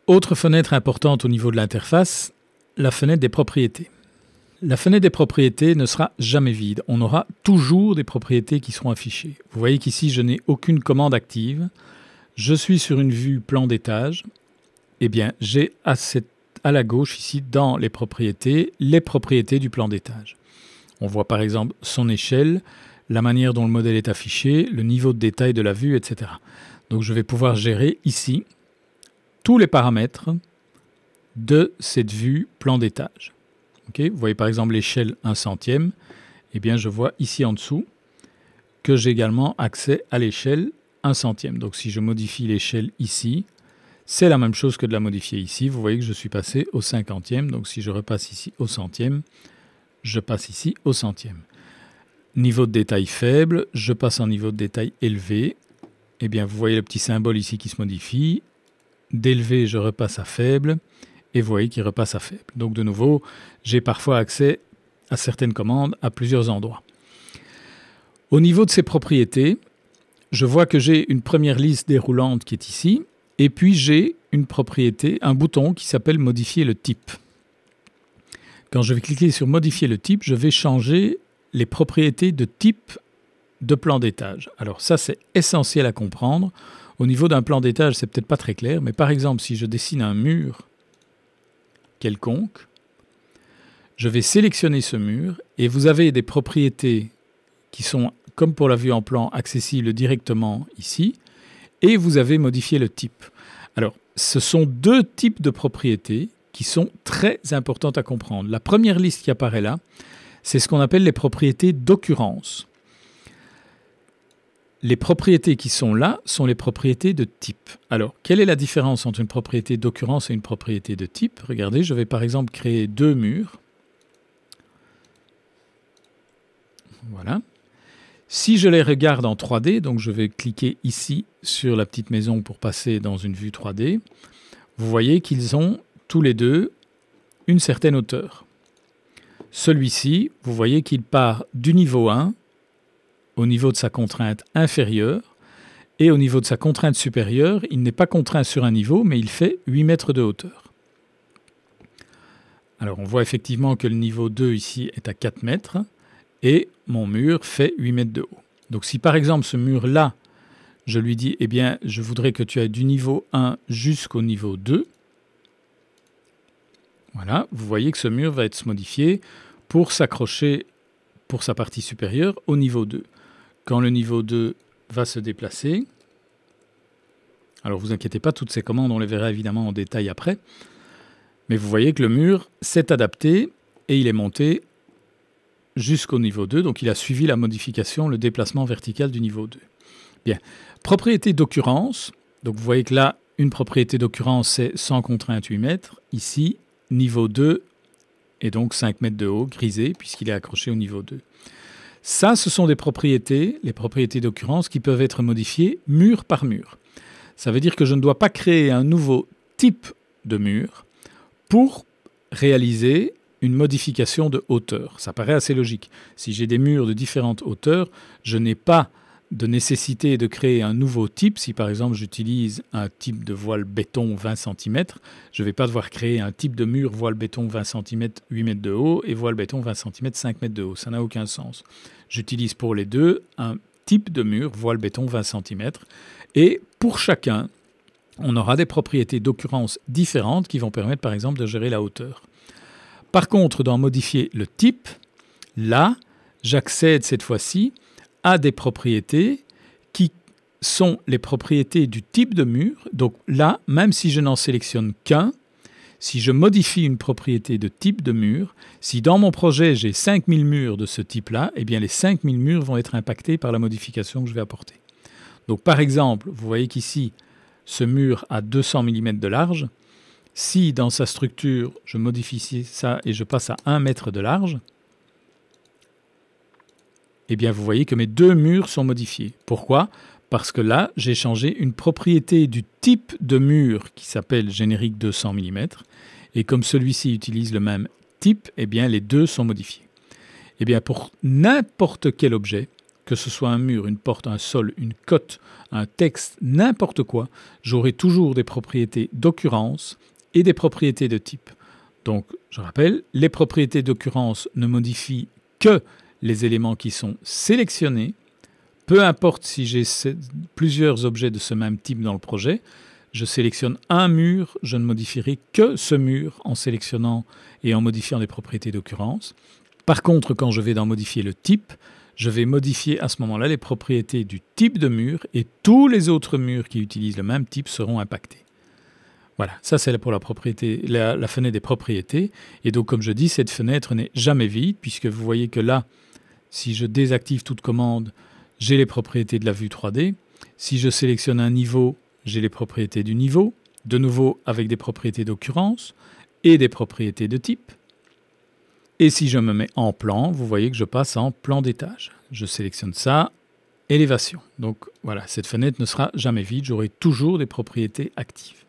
Autre fenêtre importante au niveau de l'interface, la fenêtre des propriétés. La fenêtre des propriétés ne sera jamais vide. On aura toujours des propriétés qui seront affichées. Vous voyez qu'ici, je n'ai aucune commande active. Je suis sur une vue plan d'étage. Eh bien, j'ai à la gauche, ici, dans les propriétés du plan d'étage. On voit par exemple son échelle, la manière dont le modèle est affiché, le niveau de détail de la vue, etc. Donc, je vais pouvoir gérer ici tous les paramètres de cette vue plan d'étage. Okay, vous voyez par exemple l'échelle 1/100. Eh bien, je vois ici en dessous que j'ai également accès à l'échelle 1/100. Donc, si je modifie l'échelle ici, c'est la même chose que de la modifier ici. Vous voyez que je suis passé au 50e. Donc, si je repasse ici au 100e, je passe ici au 100e. Niveau de détail faible, je passe en niveau de détail élevé. Eh bien, vous voyez le petit symbole ici qui se modifie. D'élevé, je repasse à faible. Et vous voyez qu'il repasse à faible. Donc, de nouveau, j'ai parfois accès à certaines commandes à plusieurs endroits. Au niveau de ces propriétés, je vois que j'ai une première liste déroulante qui est ici. Et puis, j'ai une propriété, un bouton qui s'appelle « Modifier le type ». Quand je vais cliquer sur « Modifier le type », je vais changer les propriétés de type de plan d'étage. Alors ça, c'est essentiel à comprendre. Au niveau d'un plan d'étage, c'est peut-être pas très clair, mais par exemple, si je dessine un mur quelconque, je vais sélectionner ce mur et vous avez des propriétés qui sont, comme pour la vue en plan, accessibles directement ici et vous avez modifié le type. Alors, ce sont deux types de propriétés qui sont très importantes à comprendre. La première liste qui apparaît là, c'est ce qu'on appelle les propriétés d'occurrence. Les propriétés qui sont là sont les propriétés de type. Alors, quelle est la différence entre une propriété d'occurrence et une propriété de type? Regardez, je vais par exemple créer deux murs. Voilà. Si je les regarde en 3D, donc je vais cliquer ici sur la petite maison pour passer dans une vue 3D, vous voyez qu'ils ont tous les deux une certaine hauteur. Celui-ci, vous voyez qu'il part du niveau 1 au niveau de sa contrainte inférieure, et au niveau de sa contrainte supérieure, il n'est pas contraint sur un niveau, mais il fait 8 mètres de hauteur. Alors on voit effectivement que le niveau 2 ici est à 4 mètres, et mon mur fait 8 mètres de haut. Donc si par exemple ce mur-là, je lui dis, eh bien, je voudrais que tu ailles du niveau 1 jusqu'au niveau 2, voilà, vous voyez que ce mur va être se modifier pour s'accrocher pour sa partie supérieure au niveau 2. Quand le niveau 2 va se déplacer, alors vous inquiétez pas, toutes ces commandes, on les verra évidemment en détail après, mais vous voyez que le mur s'est adapté et il est monté jusqu'au niveau 2, donc il a suivi la modification, le déplacement vertical du niveau 2. Bien, propriété d'occurrence, donc vous voyez que là, une propriété d'occurrence, c'est sans contrainte 8 mètres, ici, niveau 2, et donc 5 mètres de haut, grisé, puisqu'il est accroché au niveau 2. Ça, ce sont des propriétés, les propriétés d'occurrence, qui peuvent être modifiées mur par mur. Ça veut dire que je ne dois pas créer un nouveau type de mur pour réaliser une modification de hauteur. Ça paraît assez logique. Si j'ai des murs de différentes hauteurs, je n'ai pas de nécessité de créer un nouveau type. Si par exemple j'utilise un type de voile béton 20 cm, je ne vais pas devoir créer un type de mur voile béton 20 cm 8 mètres de haut et voile béton 20 cm 5 mètres de haut. Ça n'a aucun sens. J'utilise pour les deux un type de mur voile béton 20 cm et pour chacun, on aura des propriétés d'occurrence différentes qui vont permettre par exemple de gérer la hauteur. Par contre, dans modifier le type, là, j'accède cette fois-ci à des propriétés qui sont les propriétés du type de mur. Donc là, même si je n'en sélectionne qu'un, si je modifie une propriété de type de mur, si dans mon projet j'ai 5000 murs de ce type-là, eh bien les 5000 murs vont être impactés par la modification que je vais apporter. Donc par exemple, vous voyez qu'ici, ce mur a 200 mm de large. Si dans sa structure, je modifie ça et je passe à 1 mètre de large, eh bien vous voyez que mes deux murs sont modifiés. Pourquoi? Parce que là, j'ai changé une propriété du type de mur qui s'appelle générique 200 mm. Et comme celui-ci utilise le même type, eh bien les deux sont modifiés. Eh bien pour n'importe quel objet, que ce soit un mur, une porte, un sol, une cote, un texte, n'importe quoi, j'aurai toujours des propriétés d'occurrence et des propriétés de type. Donc, je rappelle, les propriétés d'occurrence ne modifient que les éléments qui sont sélectionnés, peu importe si j'ai plusieurs objets de ce même type dans le projet. Je sélectionne un mur, je ne modifierai que ce mur en sélectionnant et en modifiant les propriétés d'occurrence. Par contre, quand je vais dans modifier le type, je vais modifier à ce moment-là les propriétés du type de mur et tous les autres murs qui utilisent le même type seront impactés. Voilà, ça c'est pour la fenêtre des propriétés. Et donc, comme je dis, cette fenêtre n'est jamais vide puisque vous voyez que là, si je désactive toute commande, j'ai les propriétés de la vue 3D. Si je sélectionne un niveau, j'ai les propriétés du niveau, de nouveau avec des propriétés d'occurrence et des propriétés de type. Et si je me mets en plan, vous voyez que je passe en plan d'étage. Je sélectionne ça, élévation. Donc voilà, cette fenêtre ne sera jamais vide, j'aurai toujours des propriétés actives.